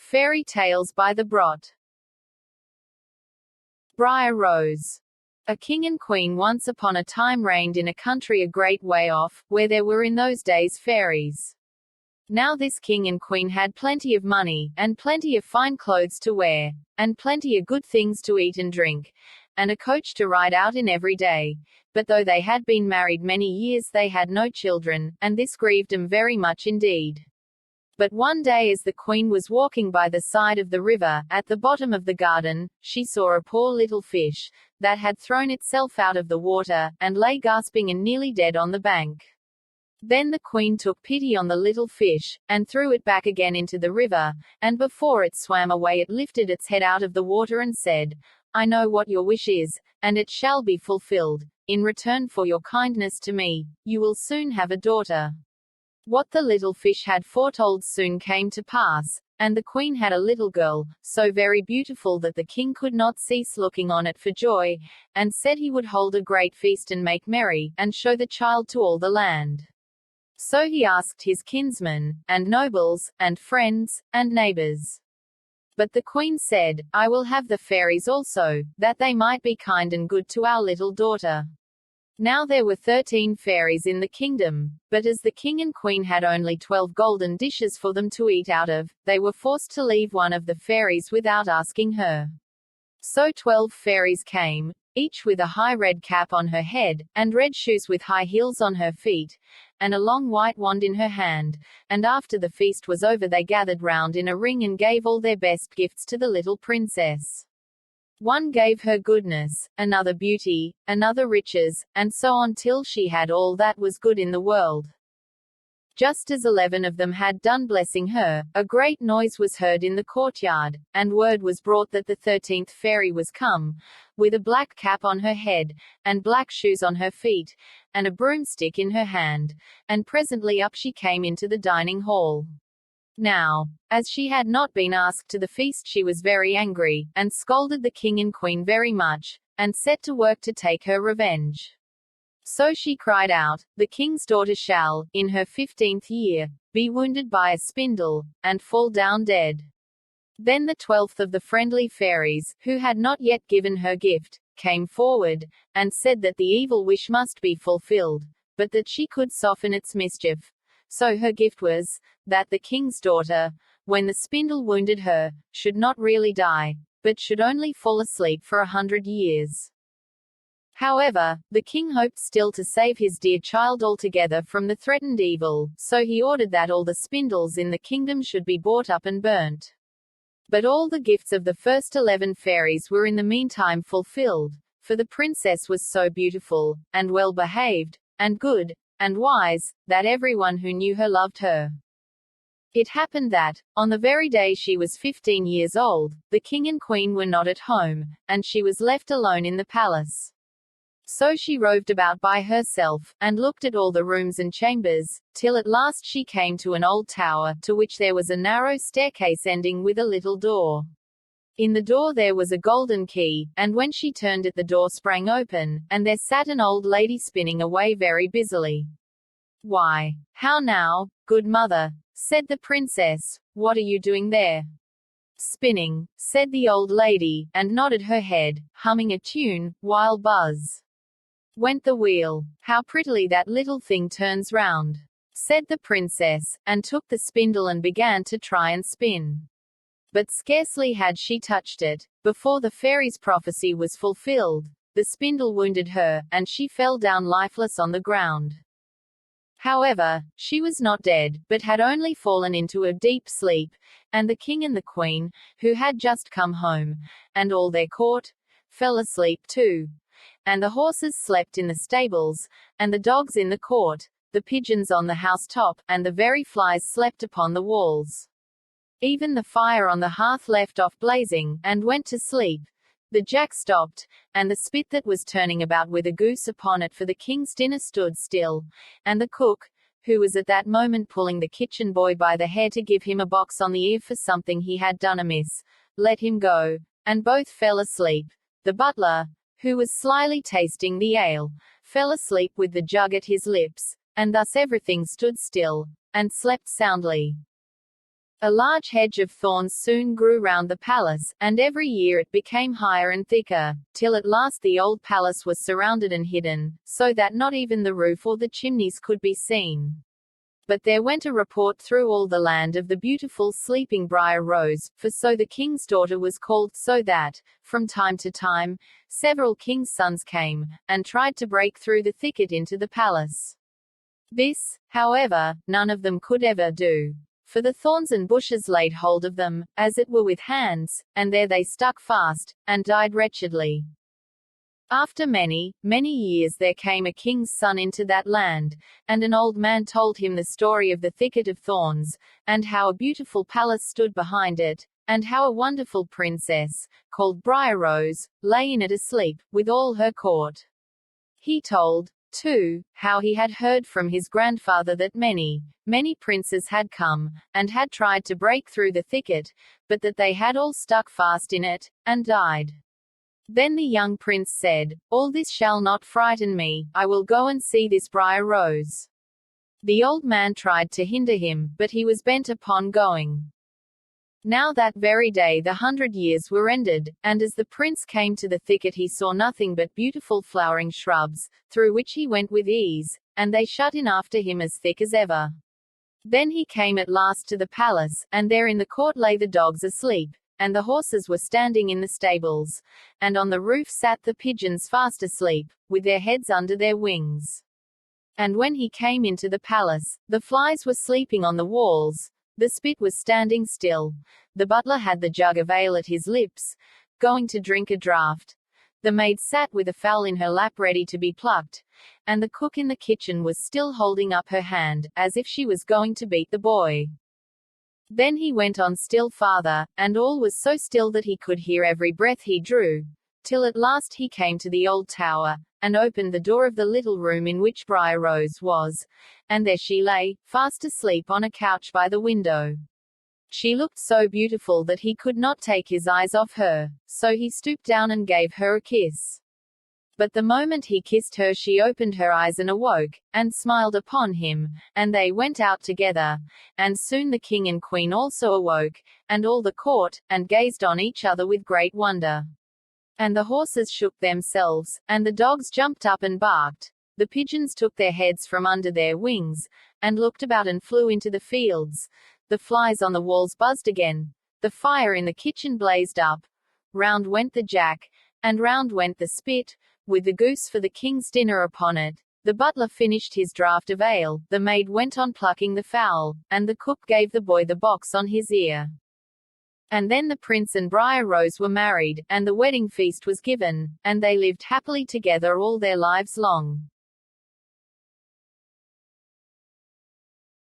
Fairy Tales by the Brot. Briar Rose. A king and queen once upon a time reigned in a country a great way off, where there were in those days fairies. Now this king and queen had plenty of money, and plenty of fine clothes to wear, and plenty of good things to eat and drink, and a coach to ride out in every day. But though they had been married many years they had no children, and this grieved them very much indeed. But one day as the queen was walking by the side of the river, at the bottom of the garden, she saw a poor little fish, that had thrown itself out of the water, and lay gasping and nearly dead on the bank. Then the queen took pity on the little fish, and threw it back again into the river, and before it swam away it lifted its head out of the water and said, "I know what your wish is, and it shall be fulfilled. In return for your kindness to me, you will soon have a daughter." What the little fish had foretold soon came to pass, and the queen had a little girl, so very beautiful that the king could not cease looking on it for joy, and said he would hold a great feast and make merry, and show the child to all the land. So he asked his kinsmen, and nobles, and friends, and neighbours. But the queen said, "I will have the fairies also, that they might be kind and good to our little daughter." Now there were 13 fairies in the kingdom, but as the king and queen had only 12 golden dishes for them to eat out of, they were forced to leave one of the fairies without asking her. So 12 fairies came, each with a high red cap on her head, and red shoes with high heels on her feet, and a long white wand in her hand, and after the feast was over they gathered round in a ring and gave all their best gifts to the little princess. One gave her goodness, another beauty, another riches, and so on till she had all that was good in the world. Just as 11 of them had done blessing her, a great noise was heard in the courtyard, and word was brought that the 13th fairy was come, with a black cap on her head, and black shoes on her feet, and a broomstick in her hand, and presently up she came into the dining hall. Now, as she had not been asked to the feast she was very angry, and scolded the king and queen very much, and set to work to take her revenge. So she cried out, "The king's daughter shall, in her 15th year, be wounded by a spindle, and fall down dead." Then the 12th of the friendly fairies, who had not yet given her gift, came forward, and said that the evil wish must be fulfilled, but that she could soften its mischief. So her gift was, that the king's daughter, when the spindle wounded her, should not really die, but should only fall asleep for 100 years. However, the king hoped still to save his dear child altogether from the threatened evil, so he ordered that all the spindles in the kingdom should be bought up and burnt. But all the gifts of the first 11 fairies were in the meantime fulfilled, for the princess was so beautiful, and well behaved, and good, and wise, that everyone who knew her loved her. It happened that, on the very day she was 15 years old, the king and queen were not at home, and she was left alone in the palace. So she roved about by herself, and looked at all the rooms and chambers, till at last she came to an old tower, to which there was a narrow staircase ending with a little door. In the door there was a golden key, and when she turned it the door sprang open, and there sat an old lady spinning away very busily. "Why, how now, good mother," said the princess, "what are you doing there?" "Spinning," said the old lady, and nodded her head, humming a tune, while buzz went the wheel. "How prettily that little thing turns round," said the princess, and took the spindle and began to try and spin. But scarcely had she touched it, before the fairy's prophecy was fulfilled. The spindle wounded her, and she fell down lifeless on the ground. However, she was not dead, but had only fallen into a deep sleep, and the king and the queen, who had just come home, and all their court, fell asleep too. And the horses slept in the stables, and the dogs in the court, the pigeons on the housetop, and the very flies slept upon the walls. Even the fire on the hearth left off blazing, and went to sleep. The jack stopped, and the spit that was turning about with a goose upon it for the king's dinner stood still, and the cook, who was at that moment pulling the kitchen boy by the hair to give him a box on the ear for something he had done amiss, let him go, and both fell asleep. The butler, who was slyly tasting the ale, fell asleep with the jug at his lips, and thus everything stood still, and slept soundly. A large hedge of thorns soon grew round the palace, and every year it became higher and thicker, till at last the old palace was surrounded and hidden, so that not even the roof or the chimneys could be seen. But there went a report through all the land of the beautiful sleeping Briar Rose, for so the king's daughter was called, so that, from time to time, several king's sons came, and tried to break through the thicket into the palace. This, however, none of them could ever do. For the thorns and bushes laid hold of them, as it were with hands, and there they stuck fast, and died wretchedly. After many, many years there came a king's son into that land, and an old man told him the story of the thicket of thorns, and how a beautiful palace stood behind it, and how a wonderful princess, called Briar Rose, lay in it asleep, with all her court. He told, too, how he had heard from his grandfather that many, many princes had come, and had tried to break through the thicket, but that they had all stuck fast in it, and died. Then the young prince said, "All this shall not frighten me, I will go and see this Briar Rose." The old man tried to hinder him, but he was bent upon going. Now that very day the 100 years were ended, and as the prince came to the thicket he saw nothing but beautiful flowering shrubs, through which he went with ease, and they shut in after him as thick as ever. Then he came at last to the palace, and there in the court lay the dogs asleep, and the horses were standing in the stables, and on the roof sat the pigeons fast asleep, with their heads under their wings. And when he came into the palace, the flies were sleeping on the walls, the spit was standing still, the butler had the jug of ale at his lips, going to drink a draught. The maid sat with a fowl in her lap ready to be plucked, and the cook in the kitchen was still holding up her hand, as if she was going to beat the boy. Then he went on still farther, and all was so still that he could hear every breath he drew, till at last he came to the old tower, and opened the door of the little room in which Briar Rose was, and there she lay, fast asleep on a couch by the window. She looked so beautiful that he could not take his eyes off her, so he stooped down and gave her a kiss. But the moment he kissed her she opened her eyes and awoke, and smiled upon him, and they went out together, and soon the king and queen also awoke, and all the court, and gazed on each other with great wonder. And the horses shook themselves, and the dogs jumped up and barked. The pigeons took their heads from under their wings, and looked about and flew into the fields. The flies on the walls buzzed again. The fire in the kitchen blazed up. Round went the jack, and round went the spit, with the goose for the king's dinner upon it. The butler finished his draught of ale, the maid went on plucking the fowl, and the cook gave the boy the box on his ear. And then the prince and Briar Rose were married, and the wedding feast was given, and they lived happily together all their lives long.